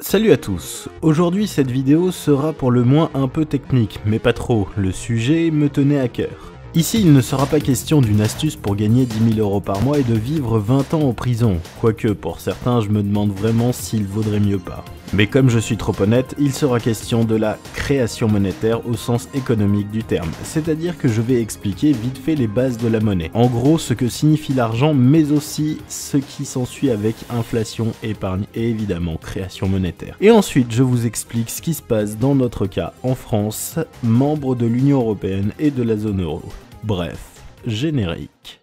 Salut à tous, aujourd'hui cette vidéo sera pour le moins un peu technique, mais pas trop, le sujet me tenait à cœur. Ici il ne sera pas question d'une astuce pour gagner 10 000 € par mois et de vivre 20 ans en prison, quoique pour certains je me demande vraiment s'il vaudrait mieux pas. Mais comme je suis trop honnête, il sera question de la création monétaire au sens économique du terme, c'est-à-dire que je vais expliquer vite fait les bases de la monnaie. En gros ce que signifie l'argent, mais aussi ce qui s'ensuit avec inflation, épargne et évidemment création monétaire. Et ensuite je vous explique ce qui se passe dans notre cas en France, membre de l'Union Européenne et de la zone euro. Bref, générique.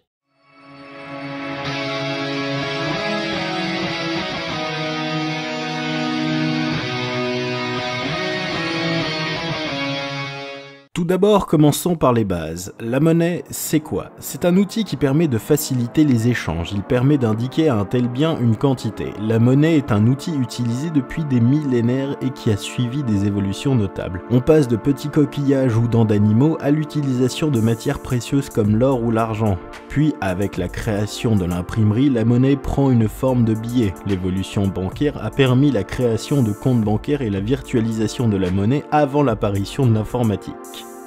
Tout d'abord, commençons par les bases. La monnaie, c'est quoi? C'est un outil qui permet de faciliter les échanges. Il permet d'indiquer à un tel bien une quantité. La monnaie est un outil utilisé depuis des millénaires et qui a suivi des évolutions notables. On passe de petits coquillages ou dents d'animaux à l'utilisation de matières précieuses comme l'or ou l'argent. Puis, avec la création de l'imprimerie, la monnaie prend une forme de billet. L'évolution bancaire a permis la création de comptes bancaires et la virtualisation de la monnaie avant l'apparition de l'informatique.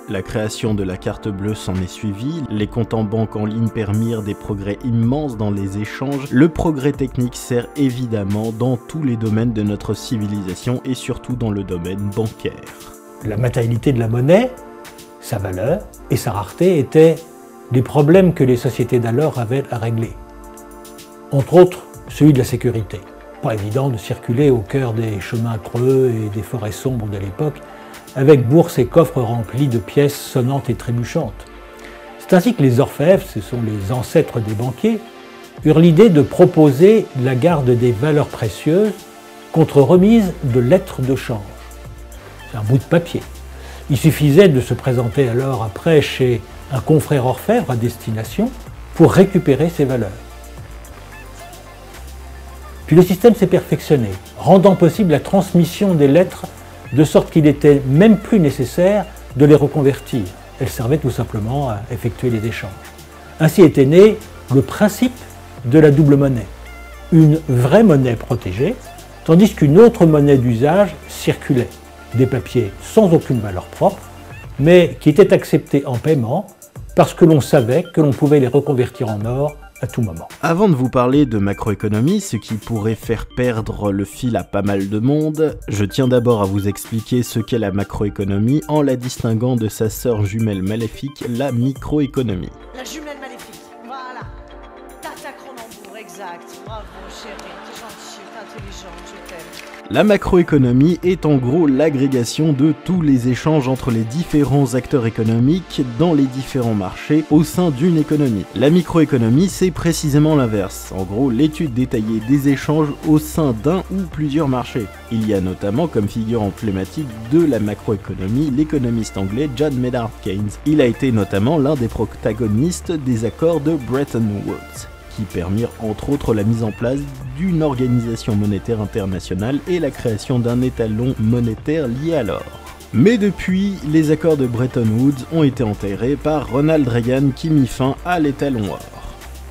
La création de la carte bleue s'en est suivie, les comptes en banque en ligne permirent des progrès immenses dans les échanges, le progrès technique sert évidemment dans tous les domaines de notre civilisation et surtout dans le domaine bancaire. La matérialité de la monnaie, sa valeur et sa rareté étaient les problèmes que les sociétés d'alors avaient à régler. Entre autres, celui de la sécurité. Pas évident de circuler au cœur des chemins creux et des forêts sombres de l'époque, avec bourses et coffres remplis de pièces sonnantes et trébuchantes. C'est ainsi que les orfèvres, ce sont les ancêtres des banquiers, eurent l'idée de proposer la garde des valeurs précieuses contre remise de lettres de change. C'est un bout de papier. Il suffisait de se présenter alors après chez un confrère orfèvre à destination pour récupérer ces valeurs. Puis le système s'est perfectionné, rendant possible la transmission des lettres de sorte qu'il n'était même plus nécessaire de les reconvertir. Elles servaient tout simplement à effectuer les échanges. Ainsi était né le principe de la double monnaie. Une vraie monnaie protégée, tandis qu'une autre monnaie d'usage circulait. Des papiers sans aucune valeur propre, mais qui étaient acceptés en paiement parce que l'on savait que l'on pouvait les reconvertir en or à tout moment. Avant de vous parler de macroéconomie, ce qui pourrait faire perdre le fil à pas mal de monde, je tiens d'abord à vous expliquer ce qu'est la macroéconomie en la distinguant de sa sœur jumelle maléfique, la microéconomie. La jumelle maléfique, voilà. Tata Cronenbourg, exact. Bravo chérie, t'es gentille, t'es intelligente, je t'aime. La macroéconomie est en gros l'agrégation de tous les échanges entre les différents acteurs économiques dans les différents marchés au sein d'une économie. La microéconomie, c'est précisément l'inverse, en gros l'étude détaillée des échanges au sein d'un ou plusieurs marchés. Il y a notamment comme figure emblématique de la macroéconomie l'économiste anglais John Maynard Keynes. Il a été notamment l'un des protagonistes des accords de Bretton Woods, qui permirent entre autres la mise en place d'une organisation monétaire internationale et la création d'un étalon monétaire lié à l'or. Mais depuis, les accords de Bretton Woods ont été enterrés par Ronald Reagan qui mit fin à l'étalon or.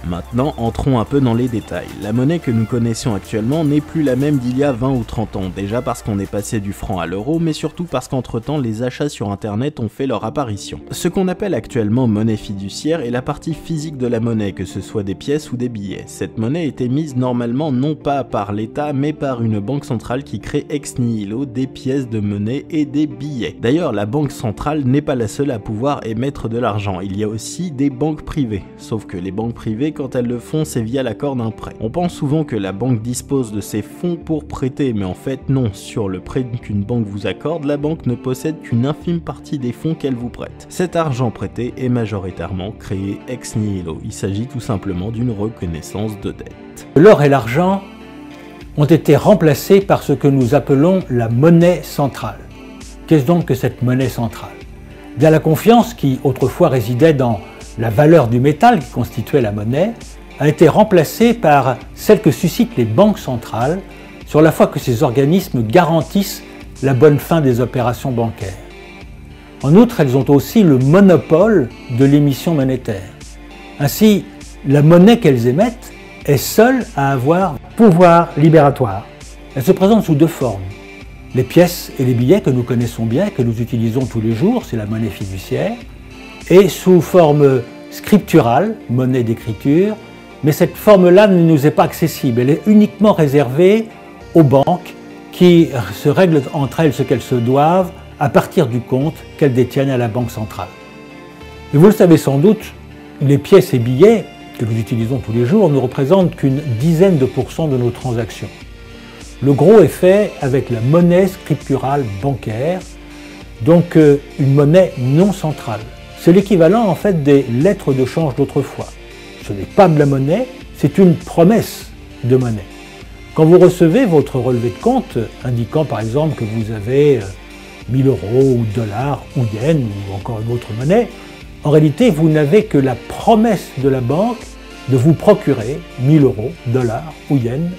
Maintenant, entrons un peu dans les détails. La monnaie que nous connaissons actuellement n'est plus la même d'il y a 20 ou 30 ans, déjà parce qu'on est passé du franc à l'euro, mais surtout parce qu'entre-temps, les achats sur internet ont fait leur apparition. Ce qu'on appelle actuellement monnaie fiduciaire est la partie physique de la monnaie, que ce soit des pièces ou des billets. Cette monnaie est émise normalement non pas par l'État, mais par une banque centrale qui crée ex nihilo des pièces de monnaie et des billets. D'ailleurs, la banque centrale n'est pas la seule à pouvoir émettre de l'argent, il y a aussi des banques privées, sauf que les banques privées, quand elles le font, c'est via l'accord d'un prêt. On pense souvent que la banque dispose de ces fonds pour prêter, mais en fait non, sur le prêt qu'une banque vous accorde, la banque ne possède qu'une infime partie des fonds qu'elle vous prête. Cet argent prêté est majoritairement créé ex nihilo, il s'agit tout simplement d'une reconnaissance de dette. L'or et l'argent ont été remplacés par ce que nous appelons la monnaie centrale. Qu'est-ce donc que cette monnaie centrale? Bien, la confiance qui autrefois résidait dans la valeur du métal qui constituait la monnaie a été remplacée par celle que suscitent les banques centrales sur la foi que ces organismes garantissent la bonne fin des opérations bancaires. En outre, elles ont aussi le monopole de l'émission monétaire. Ainsi, la monnaie qu'elles émettent est seule à avoir pouvoir libératoire. Elle se présente sous deux formes. Les pièces et les billets que nous connaissons bien, que nous utilisons tous les jours, c'est la monnaie fiduciaire, et sous forme scripturale, monnaie d'écriture, mais cette forme-là ne nous est pas accessible, elle est uniquement réservée aux banques qui se règlent entre elles ce qu'elles se doivent à partir du compte qu'elles détiennent à la Banque centrale. Et vous le savez sans doute, les pièces et billets que nous utilisons tous les jours ne représentent qu'une dizaine de % de nos transactions. Le gros est fait avec la monnaie scripturale bancaire, donc une monnaie non centrale. C'est l'équivalent en fait des lettres de change d'autrefois. Ce n'est pas de la monnaie, c'est une promesse de monnaie. Quand vous recevez votre relevé de compte indiquant par exemple que vous avez 1000 € ou dollars ou yens ou encore une autre monnaie, en réalité vous n'avez que la promesse de la banque de vous procurer 1000 €, dollars ou yens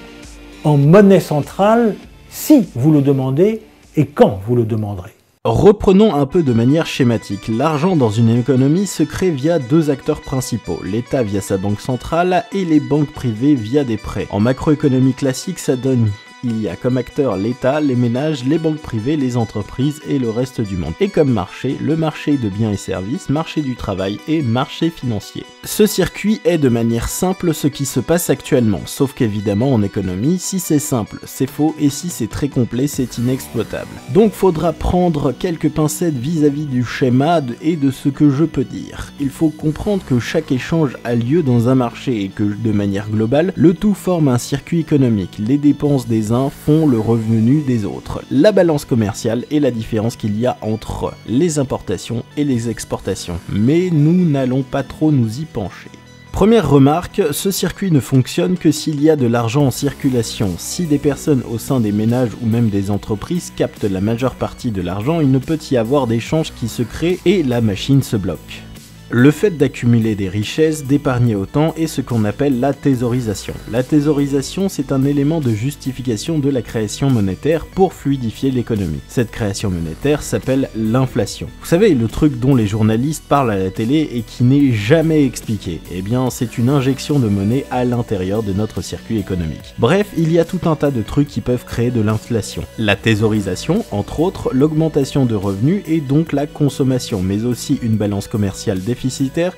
en monnaie centrale si vous le demandez et quand vous le demanderez. Reprenons un peu de manière schématique. L'argent dans une économie se crée via deux acteurs principaux, l'État via sa banque centrale et les banques privées via des prêts. En macroéconomie classique, ça donne il y a comme acteurs l'État, les ménages, les banques privées, les entreprises et le reste du monde. Et comme marché, le marché de biens et services, marché du travail et marché financier. Ce circuit est de manière simple ce qui se passe actuellement, sauf qu'évidemment en économie, si c'est simple, c'est faux et si c'est très complet, c'est inexploitable. Donc faudra prendre quelques pincettes vis-à-vis du schéma et de ce que je peux dire. Il faut comprendre que chaque échange a lieu dans un marché et que de manière globale, le tout forme un circuit économique. Les dépenses des font le revenu des autres. La balance commerciale est la différence qu'il y a entre les importations et les exportations. Mais nous n'allons pas trop nous y pencher. Première remarque, ce circuit ne fonctionne que s'il y a de l'argent en circulation. Si des personnes au sein des ménages ou même des entreprises captent la majeure partie de l'argent, il ne peut y avoir d'échange qui se crée et la machine se bloque. Le fait d'accumuler des richesses, d'épargner autant est ce qu'on appelle la thésaurisation. La thésaurisation, c'est un élément de justification de la création monétaire pour fluidifier l'économie. Cette création monétaire s'appelle l'inflation. Vous savez, le truc dont les journalistes parlent à la télé et qui n'est jamais expliqué. Eh bien, c'est une injection de monnaie à l'intérieur de notre circuit économique. Bref, il y a tout un tas de trucs qui peuvent créer de l'inflation. La thésaurisation, entre autres, l'augmentation de revenus et donc la consommation, mais aussi une balance commerciale déficitaire,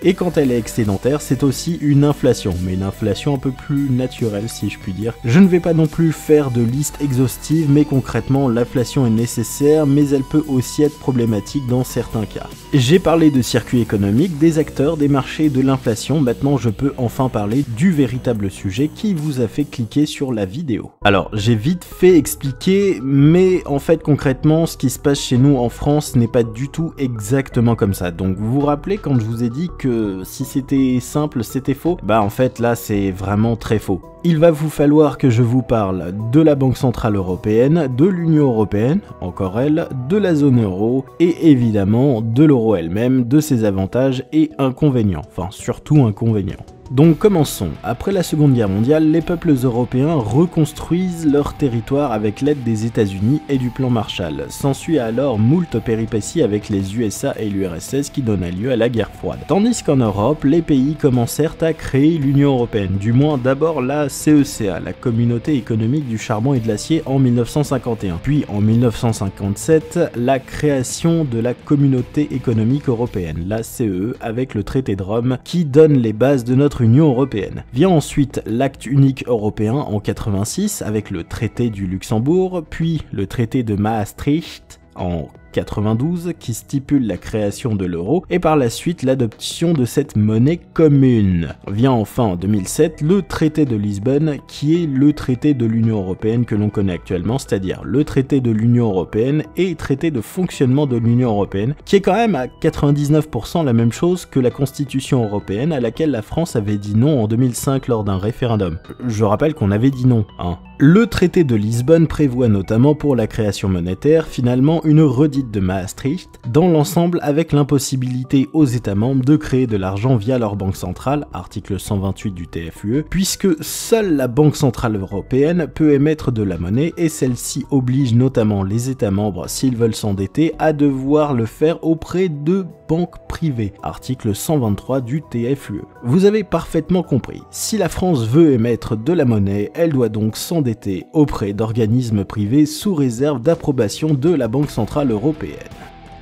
et quand elle est excédentaire, c'est aussi une inflation, mais une inflation un peu plus naturelle si je puis dire. Je ne vais pas non plus faire de liste exhaustive, mais concrètement, l'inflation est nécessaire, mais elle peut aussi être problématique dans certains cas. J'ai parlé de circuit économique, des acteurs, des marchés, de l'inflation, maintenant je peux enfin parler du véritable sujet qui vous a fait cliquer sur la vidéo. Alors, j'ai vite fait expliquer, mais en fait concrètement, ce qui se passe chez nous en France n'est pas du tout exactement comme ça. Donc vous vous rappelez quand je vous ai dit que si c'était simple, c'était faux? Bah en fait là c'est vraiment très faux. Il va vous falloir que je vous parle de la Banque Centrale Européenne, de l'Union Européenne, encore elle, de la zone euro et évidemment de l'euro elle-même, de ses avantages et inconvénients, enfin surtout inconvénients. Donc commençons. Après la Seconde Guerre mondiale, les peuples européens reconstruisent leur territoire avec l'aide des États-Unis et du plan Marshall. S'ensuit alors moult péripéties avec les USA et l'URSS qui donna lieu à la guerre froide. Tandis qu'en Europe, les pays commencèrent à créer l'Union Européenne, du moins d'abord la CECA, la Communauté économique du charbon et de l'acier en 1951. Puis en 1957, la création de la Communauté économique européenne, la CEE, avec le traité de Rome qui donne les bases de notre Union européenne. Vient ensuite l'acte unique européen en 86 avec le traité du Luxembourg, puis le traité de Maastricht en 92 qui stipule la création de l'euro et par la suite l'adoption de cette monnaie commune. Vient enfin en 2007 le traité de Lisbonne qui est le traité de l'Union européenne que l'on connaît actuellement, c'est-à-dire le traité de l'Union européenne et traité de fonctionnement de l'Union européenne qui est quand même à 99% la même chose que la Constitution européenne à laquelle la France avait dit non en 2005 lors d'un référendum. Je rappelle qu'on avait dit non, hein. Le traité de Lisbonne prévoit notamment pour la création monétaire finalement une redite de Maastricht dans l'ensemble avec l'impossibilité aux États membres de créer de l'argent via leur banque centrale, article 128 du TFUE, puisque seule la Banque centrale européenne peut émettre de la monnaie et celle-ci oblige notamment les États membres s'ils veulent s'endetter à devoir le faire auprès de banque privée, article 123 du TFUE. Vous avez parfaitement compris, si la France veut émettre de la monnaie, elle doit donc s'endetter auprès d'organismes privés sous réserve d'approbation de la Banque Centrale Européenne.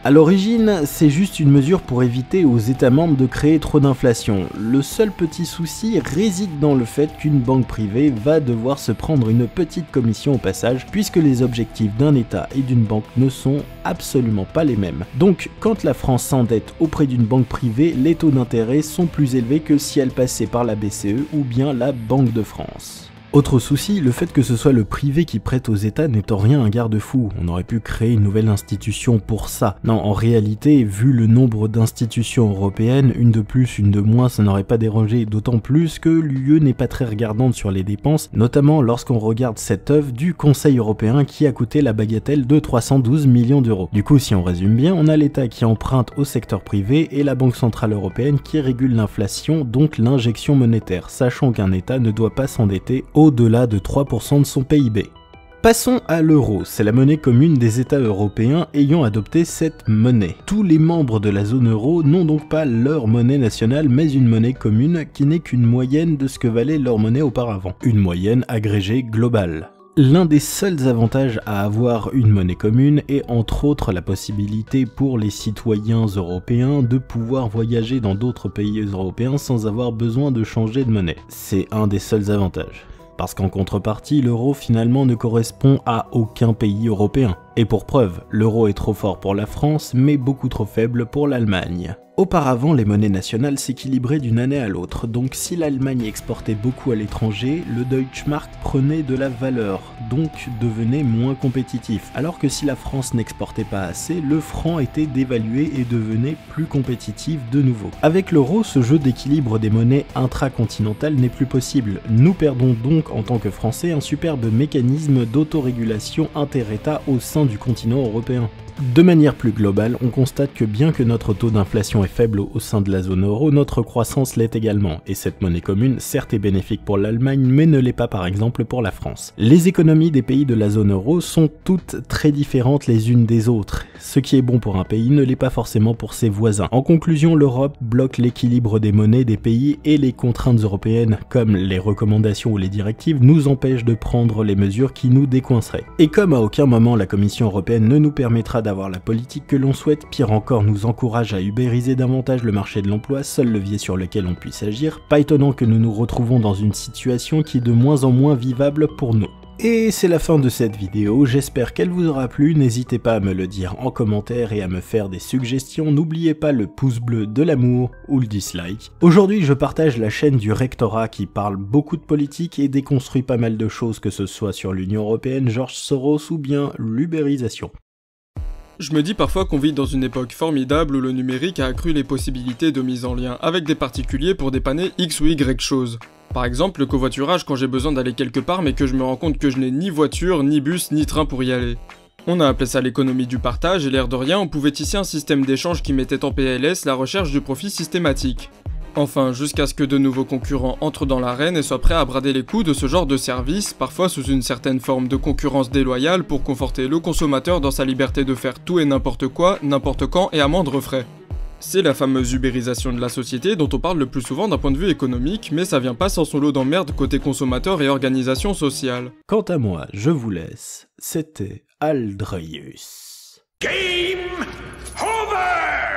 A l'origine, c'est juste une mesure pour éviter aux États membres de créer trop d'inflation. Le seul petit souci réside dans le fait qu'une banque privée va devoir se prendre une petite commission au passage, puisque les objectifs d'un État et d'une banque ne sont absolument pas les mêmes. Donc, quand la France s'endette auprès d'une banque privée, les taux d'intérêt sont plus élevés que si elle passait par la BCE ou bien la Banque de France. Autre souci, le fait que ce soit le privé qui prête aux États n'est en rien un garde-fou. On aurait pu créer une nouvelle institution pour ça. Non, en réalité, vu le nombre d'institutions européennes, une de plus, une de moins, ça n'aurait pas dérangé, d'autant plus que l'UE n'est pas très regardante sur les dépenses, notamment lorsqu'on regarde cette œuvre du Conseil européen qui a coûté la bagatelle de 312 millions d'euros. Du coup, si on résume bien, on a l'État qui emprunte au secteur privé et la Banque Centrale Européenne qui régule l'inflation, donc l'injection monétaire, sachant qu'un État ne doit pas s'endetter au-delà de 3% de son PIB. Passons à l'euro, c'est la monnaie commune des États européens ayant adopté cette monnaie. Tous les membres de la zone euro n'ont donc pas leur monnaie nationale, mais une monnaie commune qui n'est qu'une moyenne de ce que valait leur monnaie auparavant. Une moyenne agrégée globale. L'un des seuls avantages à avoir une monnaie commune est entre autres la possibilité pour les citoyens européens de pouvoir voyager dans d'autres pays européens sans avoir besoin de changer de monnaie. C'est un des seuls avantages. Parce qu'en contrepartie, l'euro finalement ne correspond à aucun pays européen. Et pour preuve, l'euro est trop fort pour la France, mais beaucoup trop faible pour l'Allemagne. Auparavant, les monnaies nationales s'équilibraient d'une année à l'autre, donc si l'Allemagne exportait beaucoup à l'étranger, le Deutschmark prenait de la valeur, donc devenait moins compétitif, alors que si la France n'exportait pas assez, le franc était dévalué et devenait plus compétitif de nouveau. Avec l'euro, ce jeu d'équilibre des monnaies intracontinentales n'est plus possible. Nous perdons donc en tant que Français un superbe mécanisme d'autorégulation inter-État au sein du continent européen. De manière plus globale, on constate que bien que notre taux d'inflation est faible au sein de la zone euro, notre croissance l'est également, et cette monnaie commune certes est bénéfique pour l'Allemagne, mais ne l'est pas par exemple pour la France. Les économies des pays de la zone euro sont toutes très différentes les unes des autres. Ce qui est bon pour un pays ne l'est pas forcément pour ses voisins. En conclusion, l'Europe bloque l'équilibre des monnaies des pays et les contraintes européennes, comme les recommandations ou les directives, nous empêchent de prendre les mesures qui nous décoinceraient. Et comme à aucun moment la Commission européenne ne nous permettra d'avoir la politique que l'on souhaite, pire encore nous encourage à ubériser davantage le marché de l'emploi, seul levier sur lequel on puisse agir, pas étonnant que nous nous retrouvons dans une situation qui est de moins en moins vivable pour nous. Et c'est la fin de cette vidéo, j'espère qu'elle vous aura plu, n'hésitez pas à me le dire en commentaire et à me faire des suggestions, n'oubliez pas le pouce bleu de l'amour ou le dislike. Aujourd'hui je partage la chaîne du Rectorat qui parle beaucoup de politique et déconstruit pas mal de choses, que ce soit sur l'Union Européenne, George Soros ou bien l'ubérisation. Je me dis parfois qu'on vit dans une époque formidable où le numérique a accru les possibilités de mise en lien avec des particuliers pour dépanner X ou Y choses. Par exemple, le covoiturage quand j'ai besoin d'aller quelque part mais que je me rends compte que je n'ai ni voiture, ni bus, ni train pour y aller. On a appelé ça l'économie du partage et l'air de rien, on pouvait tisser un système d'échange qui mettait en PLS la recherche du profit systématique. Enfin, jusqu'à ce que de nouveaux concurrents entrent dans l'arène et soient prêts à brader les coups de ce genre de service, parfois sous une certaine forme de concurrence déloyale pour conforter le consommateur dans sa liberté de faire tout et n'importe quoi, n'importe quand et à moindre frais. C'est la fameuse ubérisation de la société dont on parle le plus souvent d'un point de vue économique, mais ça vient pas sans son lot d'emmerdes côté consommateur et organisation sociale. Quant à moi, je vous laisse, c'était Aldreius. Game over!